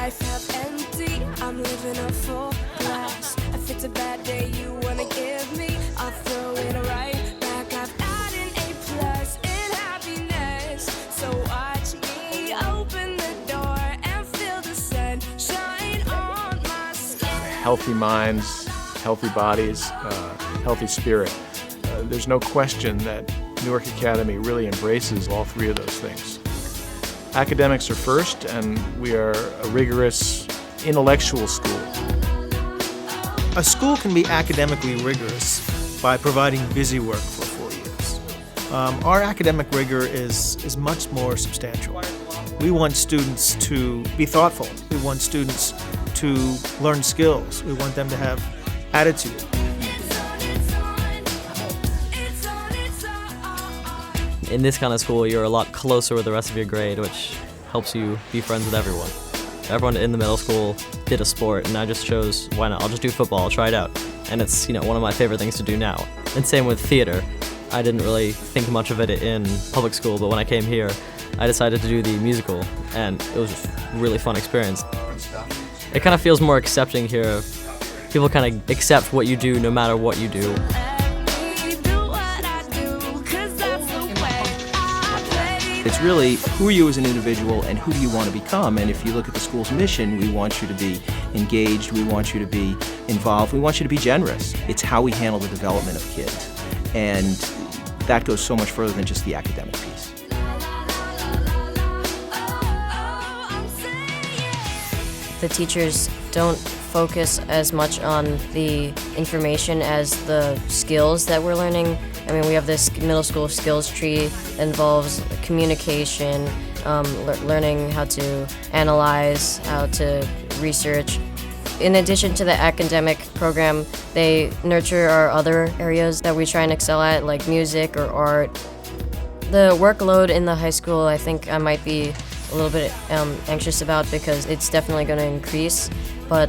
life half empty, I'm living a full glass. If it's a bad day you wanna give me, I'll throw it right back. I've got an A+ in happiness, so watch me open the door and feel the sunshine on my skin. Healthy minds, healthy bodies, healthy spirit. There's no question that Newark Academy really embraces all three of those things. Academics are first, and we are a rigorous intellectual school. A school can be academically rigorous by providing busy work for 4 years. Our academic rigor is much more substantial. We want students to be thoughtful. We want students to learn skills. We want them to have attitude. In this kind of school, you're a lot closer with the rest of your grade, which helps you be friends with everyone. Everyone in the middle school did a sport, and I just chose, why not? I'll just do football, I'll try it out. And it's, one of my favorite things to do now. And same with theater. I didn't really think much of it in public school, but when I came here, I decided to do the musical, and it was just a really fun experience. It kind of feels more accepting here. People kind of accept what you do no matter what you do. It's really, who are you as an individual and who do you want to become? And if you look at the school's mission, we want you to be engaged, we want you to be involved, we want you to be generous. It's how we handle the development of kids. And that goes so much further than just the academic piece. The teachers don't focus as much on the information as the skills that we're learning. I mean, we have this middle school skills tree that involves communication, learning how to analyze, how to research. In addition to the academic program, they nurture our other areas that we try and excel at, like music or art. The workload in the high school, I think I might be a little bit anxious about because it's definitely going to increase, but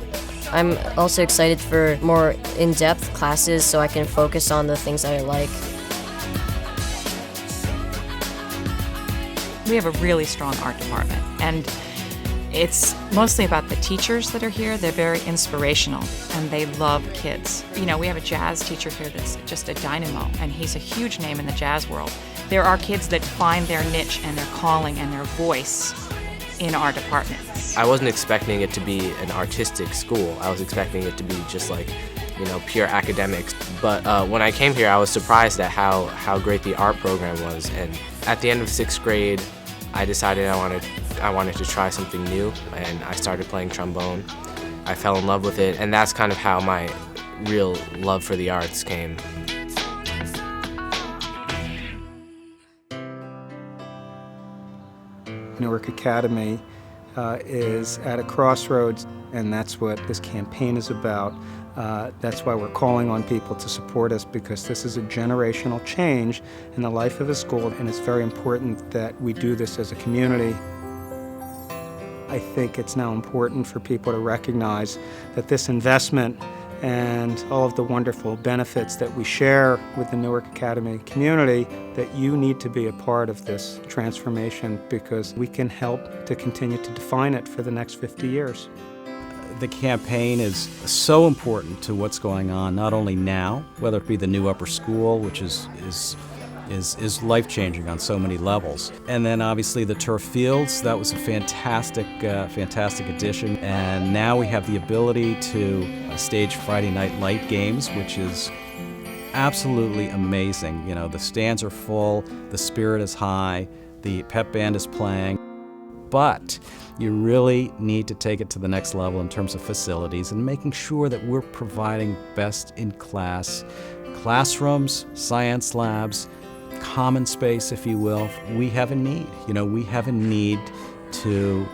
I'm also excited for more in-depth classes so I can focus on the things that I like. We have a really strong art department, and it's mostly about the teachers that are here. They're very inspirational, and they love kids. We have a jazz teacher here that's just a dynamo, and he's a huge name in the jazz world. There are kids that find their niche and their calling and their voice in our department. I wasn't expecting it to be an artistic school. I was expecting it to be just like, pure academics. But when I came here, I was surprised at how great the art program was. And at the end of 6th grade, I decided I wanted to try something new, and I started playing trombone. I fell in love with it, and that's kind of how my real love for the arts came. Newark Academy is at a crossroads, and that's what this campaign is about. That's why we're calling on people to support us, because this is a generational change in the life of a school, and it's very important that we do this as a community. I think it's now important for people to recognize that this investment and all of the wonderful benefits that we share with the Newark Academy community, that you need to be a part of this transformation, because we can help to continue to define it for the next 50 years. The campaign is so important to what's going on, not only now, whether it be the new upper school, which is life-changing on so many levels. And then obviously the turf fields, that was a fantastic addition. And now we have the ability to stage Friday night light games, which is absolutely amazing. The stands are full, the spirit is high, the pep band is playing. But you really need to take it to the next level in terms of facilities and making sure that we're providing best-in-class classrooms, science labs, common space, if you will. We have a need. We have a need to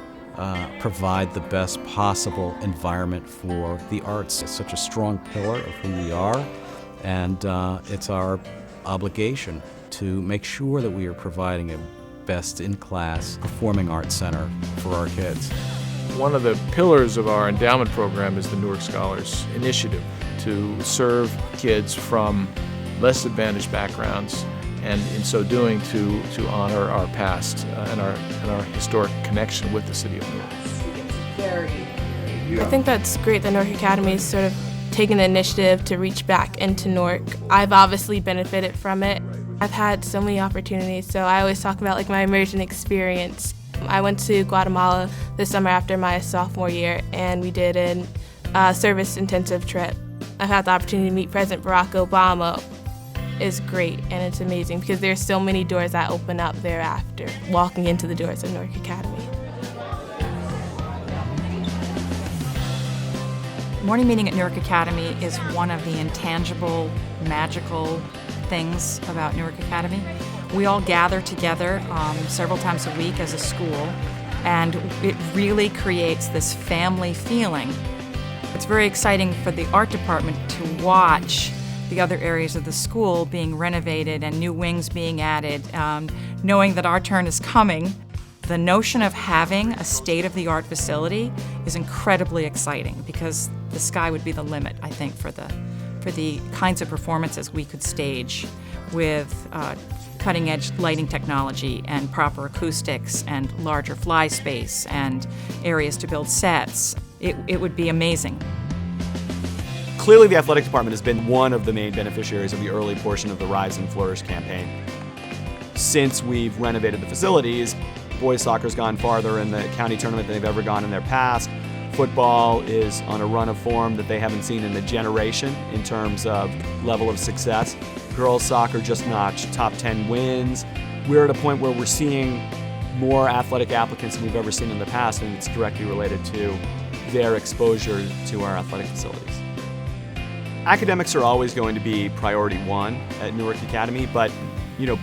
provide the best possible environment for the arts. It's such a strong pillar of who we are, and it's our obligation to make sure that we are providing a best-in-class performing arts center for our kids. One of the pillars of our endowment program is the Newark Scholars Initiative, to serve kids from less advantaged backgrounds, and in so doing to honor our past and our historic connection with the city of Newark. I think that's great that Newark Academy is sort of taking the initiative to reach back into Newark. I've obviously benefited from it. I've had so many opportunities, so I always talk about like my immersion experience. I went to Guatemala this summer after my sophomore year, and we did a service intensive trip. I've had the opportunity to meet President Barack Obama. It's great and it's amazing because there's so many doors that open up thereafter, walking into the doors of Newark Academy. Morning meeting at Newark Academy is one of the intangible, magical things about Newark Academy. We all gather together several times a week as a school, and it really creates this family feeling. It's very exciting for the art department to watch the other areas of the school being renovated and new wings being added, knowing that our turn is coming. The notion of having a state-of-the-art facility is incredibly exciting because the sky would be the limit, I think, for the kinds of performances we could stage with cutting-edge lighting technology and proper acoustics and larger fly space and areas to build sets. It would be amazing. Clearly, the athletic department has been one of the main beneficiaries of the early portion of the Rise and Flourish campaign. Since we've renovated the facilities, boys soccer's gone farther in the county tournament than they've ever gone in their past. Football is on a run of form that they haven't seen in a generation in terms of level of success. Girls soccer just notched top 10 wins. We're at a point where we're seeing more athletic applicants than we've ever seen in the past, and it's directly related to their exposure to our athletic facilities. Academics are always going to be priority one at Newark Academy, but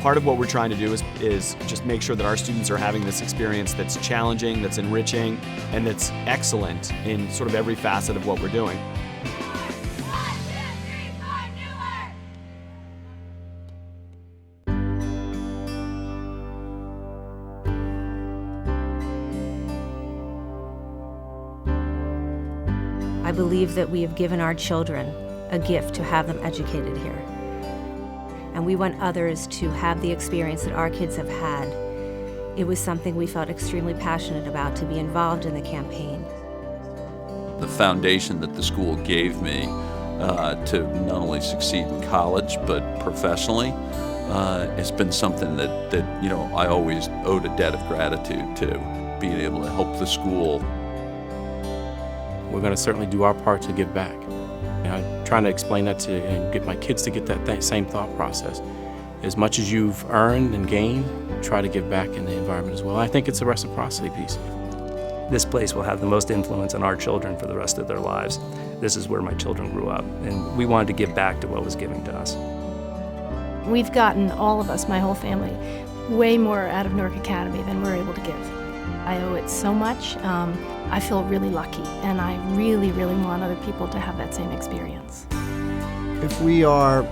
part of what we're trying to do is just make sure that our students are having this experience that's challenging, that's enriching, and that's excellent in sort of every facet of what we're doing. I believe that we have given our children a gift to have them educated here. And we want others to have the experience that our kids have had. It was something we felt extremely passionate about, to be involved in the campaign. The foundation that the school gave me to not only succeed in college but professionally has been something that I always owed a debt of gratitude to, being able to help the school. We're going to certainly do our part to give back. Trying to explain that to and get my kids to get that same thought process. As much as you've earned and gained, try to give back in the environment as well. I think it's a reciprocity piece. This place will have the most influence on our children for the rest of their lives. This is where my children grew up, and we wanted to give back to what was given to us. We've gotten, all of us, my whole family, way more out of Newark Academy than we're able to give. I owe it so much. I feel really lucky, and I really, really want other people to have that same experience. If we are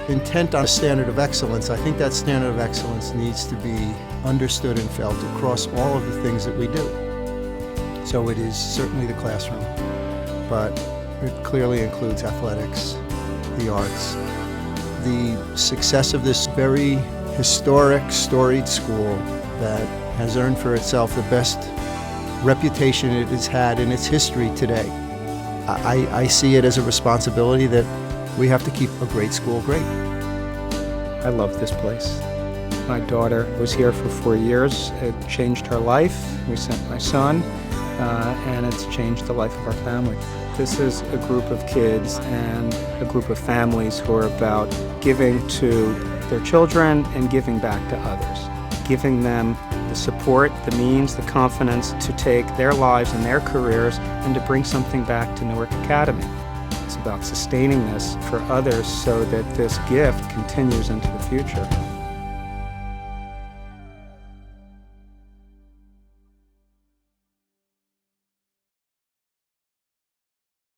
intent on a standard of excellence, I think that standard of excellence needs to be understood and felt across all of the things that we do. So it is certainly the classroom, but it clearly includes athletics, the arts. The success of this very historic, storied school that has earned for itself the best reputation it has had in its history today. I see it as a responsibility that we have to keep a great school great. I love this place. My daughter was here for 4 years. It changed her life. We sent my son, and it's changed the life of our family. This is a group of kids and a group of families who are about giving to their children and giving back to others, giving them the support, the means, the confidence to take their lives and their careers and to bring something back to Newark Academy. It's about sustaining this for others so that this gift continues into the future.